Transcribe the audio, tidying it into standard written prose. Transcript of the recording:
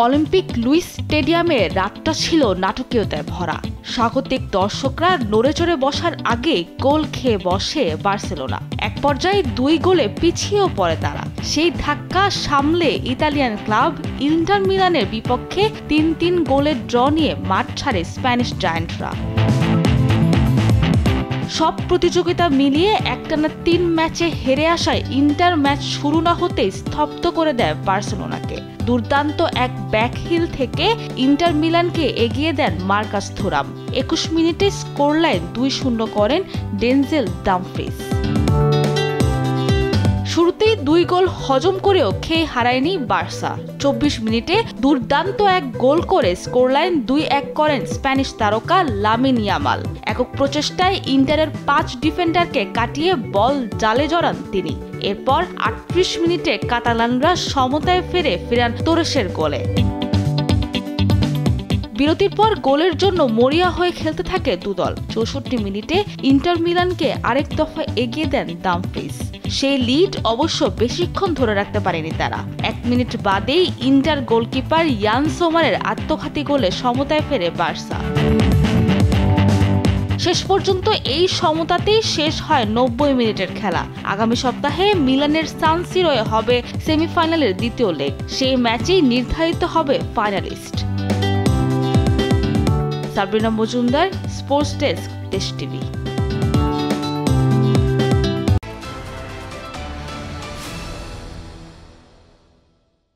Olympic Luis স্টেডিয়ামে রাতটা ছিল নাটকীয়তায় ভরা। স্বাগতিক দর্শকরা নড়েচড়ে বসার আগে গোল খেয়ে বসে বার্সেলোনা। এক পর্যায়ে 2 গোলে পিছিয়েও পড়ে তারা। সেই ধাক্কা সামলে ইতালিয়ান ক্লাব ইন্টার মিলানের বিপক্ষে 3-3 গোলের ড্র নিয়ে মাঠ ছাড়ে স্প্যানিশ জায়ান্টরা। সব প্রতিযোগিতা মিলিয়ে একটানা 3 ম্যাচে হেরে আসায় ইন্টার ম্যাচ শুরু না হতেই স্তব্ধ করে দেয় বার্সেলোনাকে। দুর্দান্ত এক ব্যাকহিল থেকে ইন্টার মিলানকে এগিয়ে দেন মার্কাস থুরাম। 21 মিনিটে স্কোরলাইন 2-0 করেন ডেনজেল ডামফ্রিজ। শুরুতেই 2 গোল হজম করেও খেয়ে হারায়নি বার্সা। 24 মিনিটে দুর্দান্ত এক গোল করে স্কোরলাইন 2-1 করেন স্প্যানিশ তারকা লামিন ইয়ামাল। একক প্রচেষ্টায় ইন্টারের 5 ডিফেন্ডারকে কাটিয়ে বল জালে জড়ান তিনি। এরপর 38 মিনিটে কাতালানরা সমতায় ফেরান তোরেসের গোলে। বিরতির পর গোলের জন্য মরিয়া হয়ে খেলতে থাকে দুদল। 64 মিনিটে ইন্টার মিলানকে আরেক দফা এগিয়ে দেন ডামফ্রিজ। সেই লিড অবশ্য বেশিক্ষণ ধরে রাখতে পারেনি তারা। 1 মিনিট বাদেই ইন্টার গোলকিপার ইয়ান সোমারের আত্মঘাতী গোলে সমতায় ফেরে বার্সা। শেষ পর্যন্ত এই সমতাতেই শেষ হয় 90 মিনিটের খেলা। আগামী সপ্তাহে মিলানের সান সিরোয় হবে সেমিফাইনালের দ্বিতীয় লেগ। সেই ম্যাচেই নির্ধারিত হবে finalist. Sabrina Majumdar, sports desk, দেশ টিভি।